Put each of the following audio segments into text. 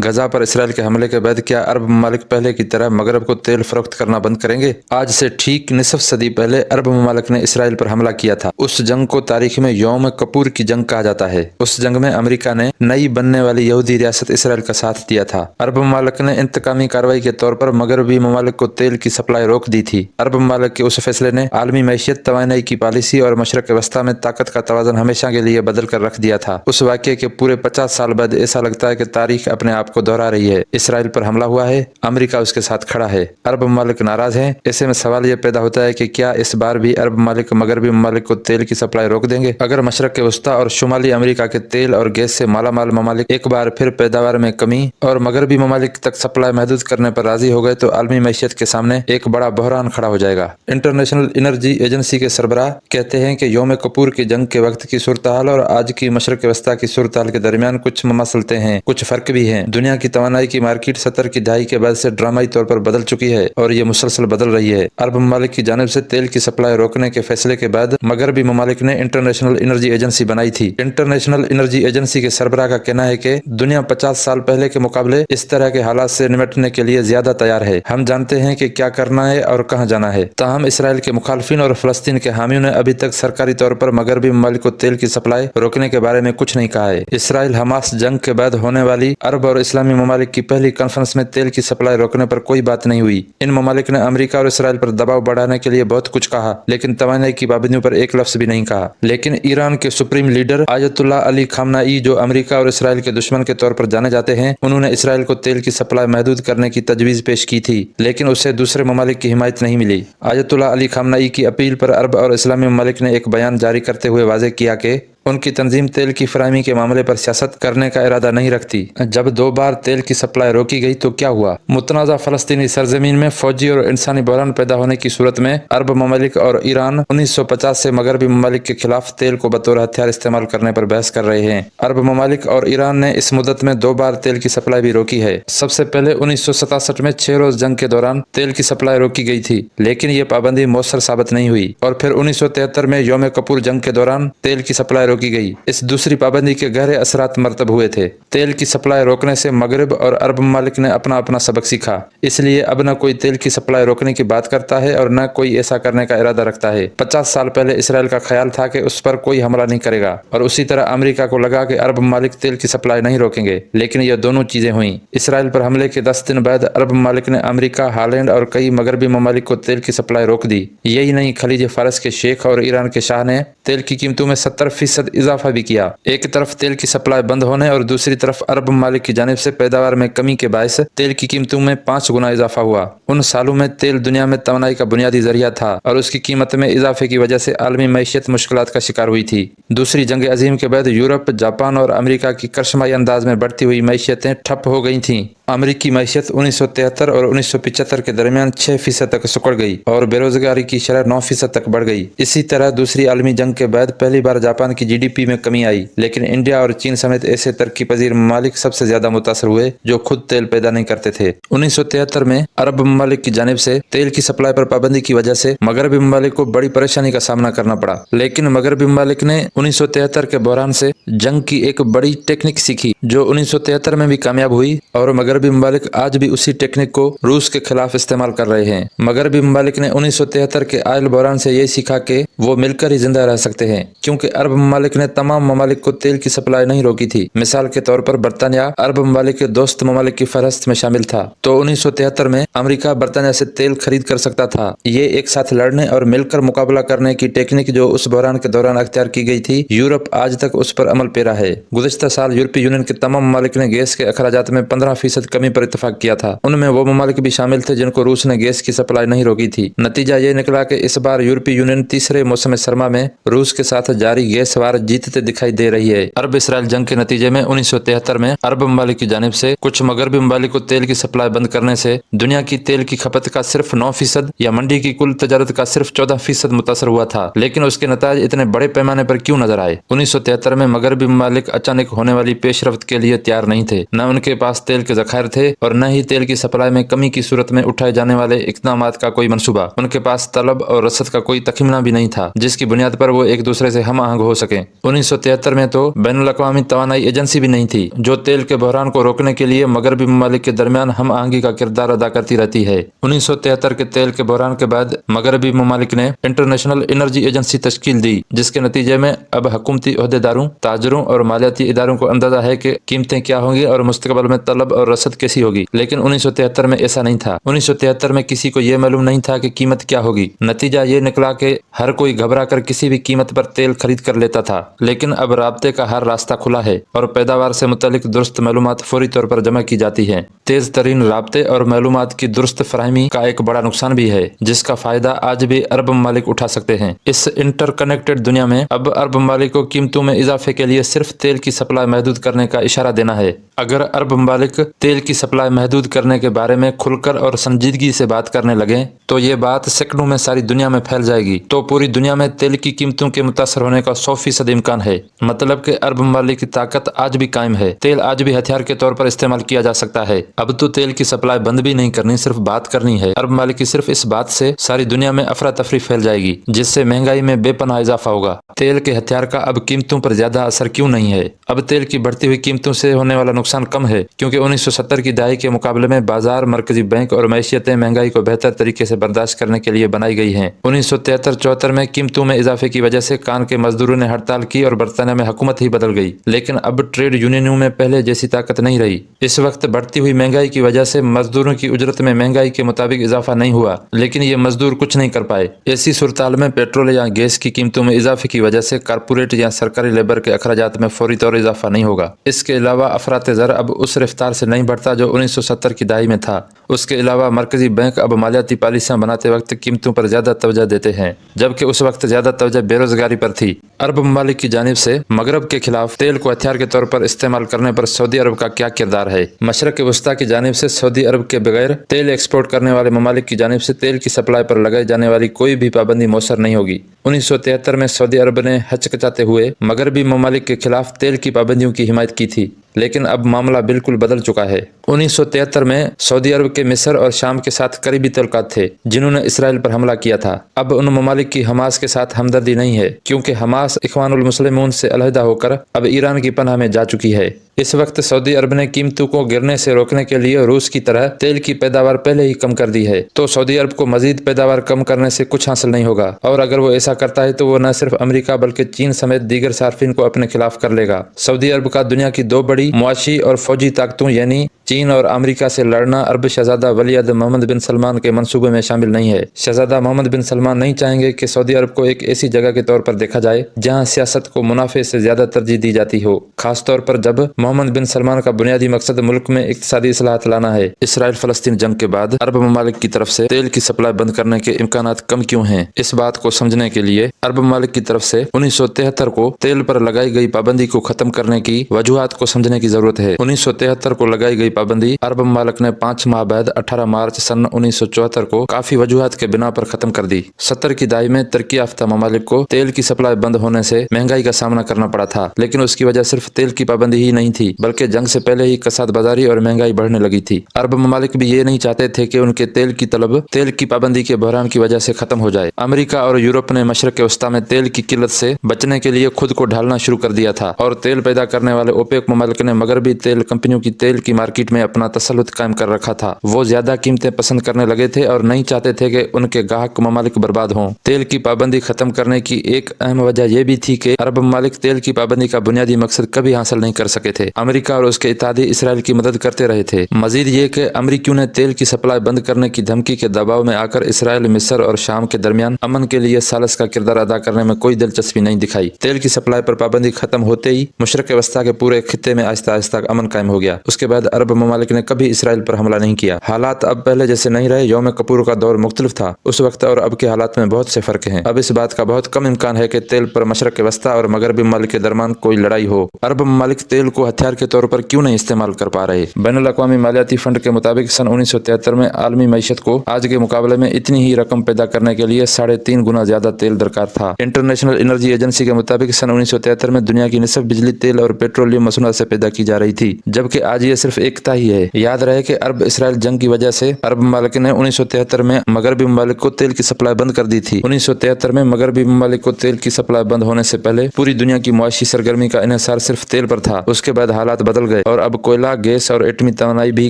गजा पर इसराइल के हमले के बाद क्या अरब ममालिक पहले की तरह मगरब को तेल फरोख्त करना बंद करेंगे? आज से ठीक निसफ सदी पहले अरब ममालिक ने इसराइल पर हमला किया था। उस जंग को तारीख में यौम कपूर की जंग कहा जाता है। उस जंग में अमेरिका ने नई बनने वाली यहूदी रियासत इसराइल का साथ दिया था। अरब ममालिक ने इंतकामी कार्रवाई के तौर पर मगरबी ममालिक को तेल की सप्लाई रोक दी थी। अरब ममालिक के उस फैसले ने आलमी मैशियत, तवानाई की पॉलिसी और मशरक वस्ता में ताकत का तवाज़न हमेशा के लिए बदल कर रख दिया था। उस वाक़ये के पूरे 50 साल बाद ऐसा लगता है कि तारीख अपने आप को दोहरा रही है। इसराइल पर हमला हुआ है, अमेरिका उसके साथ खड़ा है, अरब ममालिक नाराज हैं। ऐसे में सवाल यह पैदा होता है कि क्या इस बार भी अरब ममालिक मगरबी ममालिक को तेल की सप्लाई रोक देंगे? अगर मशरक के वस्ता और शुमाली अमेरिका के तेल और गैस से मालामाल ममालिक एक बार फिर पैदावार में कमी और मगरबी ममालिक तक सप्लाई महदूद करने पर राजी हो गए तो आलमी मैशियत के सामने एक बड़ा बहरान खड़ा हो जाएगा। इंटरनेशनल एनर्जी एजेंसी के सरबराह कहते हैं कि यौम कपूर की जंग के वक्त की सूरत हाल और आज की मशरक वस्ता की सूरत हाल के दरमियान कुछ ममासलते हैं, कुछ फर्क भी हैं। दुनिया की तवानाई की मार्केट 70 की दहाई के बाद से ड्रामाई तौर पर बदल चुकी है और ये मुसलसल बदल रही है। अरब ममालिक की जानिब से तेल की सप्लाई रोकने के फैसले के बाद मगरबी ममालिक ने इंटरनेशनल एनर्जी एजेंसी बनाई थी। इंटरनेशनल एनर्जी एजेंसी के सरबराह का कहना है कि दुनिया 50 साल पहले के मुकाबले इस तरह के हालात से निपटने के लिए ज्यादा तैयार है। हम जानते हैं कि क्या करना है और कहाँ जाना है। ताहम इसराइल के मुखालफिन और फलस्तीन के हामियों ने अभी तक सरकारी तौर पर मगरबी ममालिक को तेल की सप्लाई रोकने के बारे में कुछ नहीं कहा है। इसराइल हमास जंग के बाद होने वाली अरब और इस्लामी ममालिक की पहली कॉन्फ्रेंस में तेल की सप्लाई रोकने पर कोई बात नहीं हुई। इन ममालिक ने अमेरिका और इसराइल पर दबाव बढ़ाने के लिए बहुत कुछ कहा, लेकिन तवानाई की पाबंदियों पर एक लफ्ज भी नहीं कहा। लेकिन ईरान के सुप्रीम लीडर आयतुल्लाह अली खामनाई, जो अमेरिका और इसराइल के दुश्मन के तौर पर जाने जाते हैं, उन्होंने इसराइल को तेल की सप्लाई महदूद करने की तजवीज पेश की थी, लेकिन उससे दूसरे ममालिक की हिमायत नहीं मिली। आयतुल्लाह अली खामनाई की अपील पर अरब और इस्लामी ममालिक ने एक बयान जारी करते हुए वाज़ेह किया कि उनकी तंजीम तेल की फराहमी के मामले पर सियासत करने का इरादा नहीं रखती। जब 2 बार तेल की सप्लाई रोकी गई तो क्या हुआ? मुतनाज़ा फलस्तीनी सरजमीन में फौजी और इंसानी बहरान पैदा होने की सूरत में अरब ममालिक और ईरान 1950 से मगरबी ममालिक के खिलाफ तेल को बतौर हथियार इस्तेमाल करने पर बहस कर रहे हैं। अरब ममालिक और ईरान ने इस मुद्दत में 2 बार तेल की सप्लाई भी रोकी है। सबसे पहले 1967 में 6 रोज जंग के दौरान तेल की सप्लाई रोकी गई थी, लेकिन ये पाबंदी मौसर साबित नहीं हुई। और फिर 1973 में यौम कपूर जंग के दौरान तेल की सप्लाई रोकी गई। इस दूसरी पाबंदी के गहरे असरात मरतब हुए थे। तेल की सप्लाई रोकने से मगरब और अरब ममालिक ने अपना अपना सबक सीखा, इसलिए अब न कोई तेल की सप्लाई रोकने की बात करता है और न कोई ऐसा करने का इरादा रखता है। 50 साल पहले इसराइल का ख्याल था कि उस पर कोई हमला नहीं करेगा और उसी तरह अमेरिका को लगा कि अरब ममालिक तेल की सप्लाई नहीं रोकेंगे, लेकिन यह दोनों चीजें हुई। इसराइल पर हमले के 10 दिन बाद अरब ममालिक ने अमेरिका, हालैंड और कई मगरबी ममालिक को तेल की सप्लाई रोक दी। यही नहीं, खलीज फारस के शेख और ईरान के शाह ने तेल की कीमतों में 70% इजाफा भी किया। एक तरफ तेल की सप्लाई बंद होने और दूसरी तरफ अरब ममालिक की जानिब से पैदावार में कमी के बायस तेल की कीमतों में 5 गुना इजाफा हुआ। उन सालों में तेल दुनिया में तवानाई का बुनियादी जरिया था और उसकी कीमत में इजाफे की वजह से आलमी मैशियत मुश्किलात का शिकार हुई थी। दूसरी जंग अजीम के बाद यूरोप, जापान और अमेरिका की करशमाई अंदाज में बढ़ती हुई मैशियतें ठप हो गई थीं। अमेरिकी मैशियत 1973 और 1975 के दरमियान 6% तक सिकुड़ गई और बेरोजगारी की शरह 9% तक बढ़ गई। इसी तरह दूसरी आलमी जंग के बाद पहली बार जापान की GDP में कमी आई, लेकिन इंडिया और चीन समेत ऐसे तरक्की पजीर ममालिक सबसे ज्यादा मुतासर हुए जो खुद तेल पैदा नहीं करते थे। 1973 में अरब ममालिक की जानिब से तेल की सप्लाई पर पाबंदी की वजह से मगरबी ममालिक को बड़ी परेशानी का सामना करना पड़ा, लेकिन मगरबी ममालिक ने 1973 के बहरान से जंग की एक बड़ी टेक्निक सीखी जो 1973 में भी कामयाब हुई और मगरबी ममालिक आज भी उसी टेक्निक को रूस के खिलाफ इस्तेमाल कर रहे हैं। मगरबी ममालिक ने 1973 के आयल बहरान से ये सीखा कि वो मिलकर ही जिंदा रह सकते हैं, क्योंकि अरब ममालिक ने तमाम ममालिक को तेल की सप्लाई नहीं रोकी थी। मिसाल के तौर पर बरतानिया अरब ममालिक के दोस्त ममालिक की फहरिस्त में शामिल था, तो 1973 में अमेरिका बरतानिया से तेल खरीद कर सकता था। ये एक साथ लड़ने और मिलकर मुकाबला करने की टेक्निक जो उस बहरान के दौरान अख्तियार की गई थी, यूरोप आज तक उस पर अमल पेरा है। गुज़िश्ता साल यूरोपीय यूनियन के तमाम ममालिक ने गैस के अखराजात में 15% कमी पर इत्तफाक किया था। उनमें वो ममालिक भी शामिल थे जिनको रूस ने गैस की सप्लाई नहीं रोकी थी। नतीजा ये निकला कि इस बार यूरोपीय यूनियन तीसरे मौसम सरमा में रूस के साथ जारी गैस वार जीतते दिखाई दे रही है। अरब इसराइल जंग के नतीजे में 1973 में अरब ममालिक की जानिब से कुछ मगरबी ममालिक को तेल की सप्लाई बंद करने से दुनिया की तेल की खपत का सिर्फ 9% या मंडी की कुल तजारत का सिर्फ 14% मुतासर हुआ था, लेकिन उसके नताज इतने बड़े पैमाने पर क्यों नजर आए? 1973 में मगरबी ममालिक अचानक होने वाली पेशरफ्त के लिए तैयार नहीं थे, न उनके पास तेल के ज़खायर माहिर थे और न ही तेल की सप्लाई में कमी की सूरत में उठाए जाने वाले इक़दामात का कोई मंसूबा। उनके पास तलब और रसद का कोई तखमीना भी नहीं था जिसकी बुनियाद पर वो एक दूसरे से हम आहंग हो सके। 1973 में तो बैनुल अक़वामी तवानाई एजेंसी भी नहीं थी जो तेल के बहरान को रोकने के लिए मगरबी ममालिक के दरमियान हम आहंगी का किरदार अदा करती रहती है। 1973 के तेल के बहरान के बाद मगरबी ममालिक ने इंटरनेशनल एनर्जी एजेंसी तश्कील दी, जिसके नतीजे में अब हुकूमती ओहदेदारों, ताजरों और मालियाती इदारों को अंदाजा है कि कीमतें क्या होंगी और मुस्तकबिल में तलब और रसद कैसी होगी। लेकिन 1973 में ऐसा नहीं था। 1973 में किसी को यह मालूम नहीं था कि कीमत क्या होगी। नतीजा ये निकला कि हर कोई घबरा कर किसी भी कीमत पर तेल खरीद कर लेता था। लेकिन अब राब्ते का हर रास्ता खुला है और पैदावार से मुतल्लिक दुरुस्त मालूमात फौरी तौर पर जमा की जाती है। तेज तरीन राब्ते और मालूमात की दुरुस्त फराहमी का एक बड़ा नुकसान भी है जिसका फायदा आज भी अरब ममालिक उठा सकते हैं। इस इंटरकनेक्टेड दुनिया में अब अरब ममालिक को कीमतों में इजाफे के लिए सिर्फ तेल की सप्लाई महदूद करने का इशारा देना है। अगर अरब ममालिक तेल की सप्लाई महदूद करने के बारे में खुलकर और संजीदगी से बात करने लगे तो ये बात सेकंडों में सारी दुनिया में फैल जाएगी। तो पूरी दुनिया में तेल की कीमतों के मुतासर होने का 100% इम्कान है। मतलब कि अरब ममालिक की ताकत आज भी कायम है। तेल आज भी हथियार के तौर पर इस्तेमाल किया जा सकता है। अब तो तेल की सप्लाई बंद भी नहीं करनी, सिर्फ बात करनी है। अरब ममालिक की सिर्फ इस बात से सारी दुनिया में अफरा तफरी फैल जाएगी जिससे महंगाई में बेपनाह इजाफा होगा। तेल के हथियार का अब कीमतों पर ज्यादा असर क्यों नहीं है? अब तेल की बढ़ती हुई कीमतों से होने वाला नुकसान कम है क्योंकि 1970 की दहाई के मुकाबले में बाजार, मरकजी बैंक और मैशियतें महंगाई को बेहतर तरीके से बर्दाश्त करने के लिए बनाई गई हैं। 1973-74 में कीमतों में इजाफे की वजह से कान के मजदूरों ने हड़ताल की और बरतानिया में हुकूमत ही बदल गई। लेकिन अब ट्रेड यूनियनों में पहले जैसी ताकत नहीं रही। इस वक्त बढ़ती हुई महंगाई की वजह से मजदूरों की उजरत में महंगाई के मुताबिक इजाफा नहीं हुआ, लेकिन ये मजदूर कुछ नहीं कर पाए। ऐसी सूरत में पेट्रोल या गैस की कीमतों में इजाफे की वजह से कारपोरेट या सरकारी लेबर के अखराजात में फौरी तौर इजाफा नहीं होगा। इसके अलावा अफरात ज़र अब उस रफ्तार से नहीं बढ़ता जो 1970 की दहाई में था। उसके अलावा मरकजी बैंक अब मालियाती पॉलिसियां बनाते वक्त कीमतों पर ज्यादा तवज्जो देते हैं, जबकि उस वक्त ज्यादा तवज्जो बेरोजगारी पर थी। अरब ममालिक की जानिब से मगरब के खिलाफ तेल को हथियार के तौर पर इस्तेमाल करने पर सऊदी अरब का क्या किरदार है? मशरक वस्ता की जानिब से सऊदी अरब के बगैर तेल एक्सपोर्ट करने वाले ममालिक की जानिब से तेल की सप्लाई पर लगाई जाने वाली कोई भी पाबंदी मौसर नहीं होगी। 1973 में सऊदी अरब ने हचकचाते हुए मगरबी ममालिक के खिलाफ तेल की पाबंदियों की हिमायत की थी, लेकिन अब मामला बिल्कुल बदल चुका है। 1973 में सऊदी अरब के मिस्र और शाम के साथ करीबी तल्लुकात थे जिन्होंने इसराइल पर हमला किया था। अब उन ममालिक की हमास के साथ हमदर्दी नहीं है क्योंकि हमास इख्वानुल मुस्लिमून से अलहदा होकर अब ईरान की पनाह में जा चुकी है। इस वक्त सऊदी अरब ने कीमतों को गिरने से रोकने के लिए रूस की तरह तेल की पैदावार पहले ही कम कर दी है, तो सऊदी अरब को मजीद पैदावार कम करने से कुछ हासिल नहीं होगा। और अगर वो ऐसा करता है तो वो न सिर्फ अमेरिका बल्कि चीन समेत दीगर सार्फिन को अपने खिलाफ कर लेगा। सऊदी अरब का दुनिया की दो बड़ी मुआशी और फौजी ताकतों यानी चीन और अमेरिका से लड़ना अरब शहजादा वलीअहद मोहम्मद बिन सलमान के मंसूबे में शामिल नहीं है। शहजादा मोहम्मद बिन सलमान नहीं चाहेंगे कि सऊदी अरब को एक ऐसी जगह के तौर पर देखा जाए जहां सियासत को मुनाफे से ज्यादा तरजीह दी जाती हो, खासतौर पर जब मोहम्मद बिन सलमान का बुनियादी मकसद मुल्क में इक्तिसादी इस्लाहात लाना है। इसराइल फलस्तीन जंग के बाद अरब ममालिक की तरफ से तेल की सप्लाई बंद करने के इम्कानात कम क्यों हैं? इस बात को समझने के लिए अरब ममालिक की तरफ से 1973 को तेल पर लगाई गई पाबंदी को खत्म करने की वजूहात को समझने की जरूरत है। 1973 को लगाई गई पाबंदी अरब ममालिक ने 5 माह बाद 18 मार्च सन 1974 को काफी वजूहात के बिना पर खत्म कर दी। 70 की दहाई में तरक्की याफ्ता ममालिक को तेल की सप्लाई बंद होने से महंगाई का सामना करना पड़ा था, लेकिन उसकी वजह सिर्फ तेल की पाबंदी ही नहीं थी बल्कि जंग से पहले ही कसाद बाजारी और महंगाई बढ़ने लगी थी। अरब ममालिक भी ये नहीं चाहते थे कि उनके तेल की तलब तेल की पाबंदी के बहरान की वजह से खत्म हो जाए। अमेरिका और यूरोप ने मशरक वस्ता में तेल की किल्लत से बचने के लिए खुद को ढालना शुरू कर दिया था और तेल पैदा करने वाले ओपेक ममालिक ने मगरबी तेल कंपनियों की तेल की मार्केट में अपना तसल्लुत कायम कर रखा था। वो ज्यादा कीमतें पसंद करने लगे थे और नहीं चाहते थे कि उनके गाहक ममालिक बर्बाद हों। तेल की पाबंदी खत्म करने की एक अहम वजह यह भी थी कि अरब ममालिक तेल की पाबंदी का बुनियादी मकसद कभी हासिल नहीं कर सके थे। अमेरिका और उसके इत्तेहादी इसराइल की मदद करते रहे थे। मजीद ये कि अमरीकियों ने तेल की सप्लाई बंद करने की धमकी के दबाव में आकर इसराइल, मिस्र और शाम के दरमियान अमन के लिए सालस का किरदार अदा करने में कोई दिलचस्पी नहीं दिखाई। तेल की सप्लाई पर पाबंदी खत्म होते ही मशरक वस्ता के पूरे खित्ते में आहिस्ता आहिस्ता अमन कायम हो गया। उसके बाद अरब ममालिक ने कभी इसराइल पर हमला नहीं किया। हालात अब पहले जैसे नहीं रहे। यौम कपूर का दौर मुख्तलिफ था। उस वक्त और अब के हालात में बहुत से फर्क हैं। अब इस बात का बहुत कम इम्कान है कि तेल पर मशरक वस्ता और मगरबी ममालिक के दरमियान कोई लड़ाई हो। अरब ममालिक तेल को हथियार के तौर पर क्यों नहीं इस्तेमाल कर पा रहे। बैनुल अक़वामी मालियाती फंड के मुताबिक सन 1973 में आलमी मईशत को आज के मुकाबले में इतनी ही रकम पैदा करने के लिए 3.5 गुना ज्यादा तेल दरकार था। इंटरनेशनल एनर्जी एजेंसी के मुताबिक सन 1973 में दुनिया की निसफ बिजली तेल और पेट्रोलियम मसनूआत से पैदा की जा रही थी, जबकि आज ये सिर्फ एकता ही है। याद रहे कि अरब इसराइल जंग की वजह से अरब ममालिक ने 1973 में मगरबी ममालिक को तेल की सप्लाई बंद कर दी थी। 1973 में मगरबी ममालिक को तेल की सप्लाई बंद होने से पहले पूरी दुनिया की मुआशी सरगर्मी का इन्हिसार सिर्फ तेल पर था। उसके बाद हालात बदल गए और अब कोयला, गैस और एटमी तवानाई भी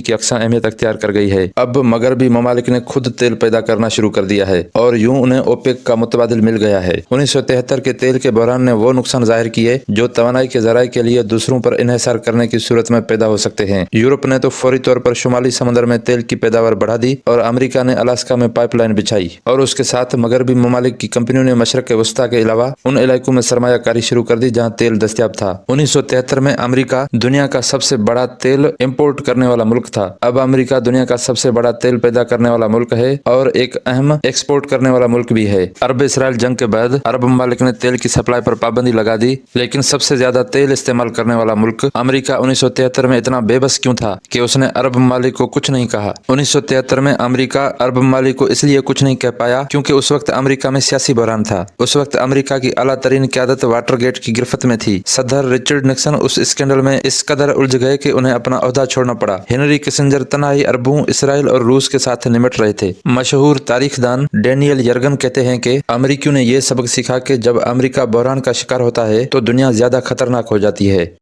की अक्सर अहमियत अख्तियार कर गई है। अब मगरबी ममालिक ने खुद तेल पैदा करना शुरू कर दिया है और यूं उन्हें ओपेक का मुतबादिल मिल गया है। 1973 के तेल के बहरान ने वो नुकसान जाहिर किए जो तवानाई के जराये के लिए दूसरों पर इन्हिसार करने की सूरत में पैदा हो सकते हैं। यूरोप ने तो फौरी तौर पर शुमाली समंदर में तेल की पैदावार बढ़ा दी और अमेरिका ने अलास्का में पाइपलाइन बिछाई और उसके साथ मगरबी ममालिक की कंपनियों ने मशरक वस्ता के अलावा उन इलाकों में सरमायाकारी शुरू कर दी जहां तेल दस्तयाब था। 1973 में अमेरिका दुनिया का सबसे बड़ा तेल इंपोर्ट करने वाला मुल्क था। अब अमेरिका दुनिया का सबसे बड़ा तेल पैदा करने वाला मुल्क है और एक अहम एक्सपोर्ट करने वाला मुल्क भी है। अरब इसराइल जंग के बाद अरब ममालिक ने तेल की सप्लाई पर पाबंदी लगा दी, लेकिन सबसे ज्यादा तेल इस्तेमाल करने वाला मुल्क अमेरिका 1973 में इतना बेबस क्यों था कि उसने अरब ममालिक को कुछ नहीं कहा। 1973 में अमेरिका अरब ममालिक को इसलिए कुछ नहीं कह पाया क्योंकि उस वक्त अमेरिका में सियासी बहरान था। उस वक्त अमेरिका की आला तरीन क़यादत वाटरगेट की गिरफ्त में थी। सदर रिचर्ड निक्सन उस स्कैंडल में इस कदर उलझ गए कि उन्हें अपना ओहदा छोड़ना पड़ा। हेनरी किसिंजर तन्हाई अरबों, इसराइल और रूस के साथ निमट रहे थे। मशहूर तारीखदान डेनियल यर्गन कहते हैं कि अमेरिकियों ने यह सबक सीखा कि जब अमेरिका बहरान का शिकार होता है तो दुनिया ज्यादा खतरनाक हो जाती है।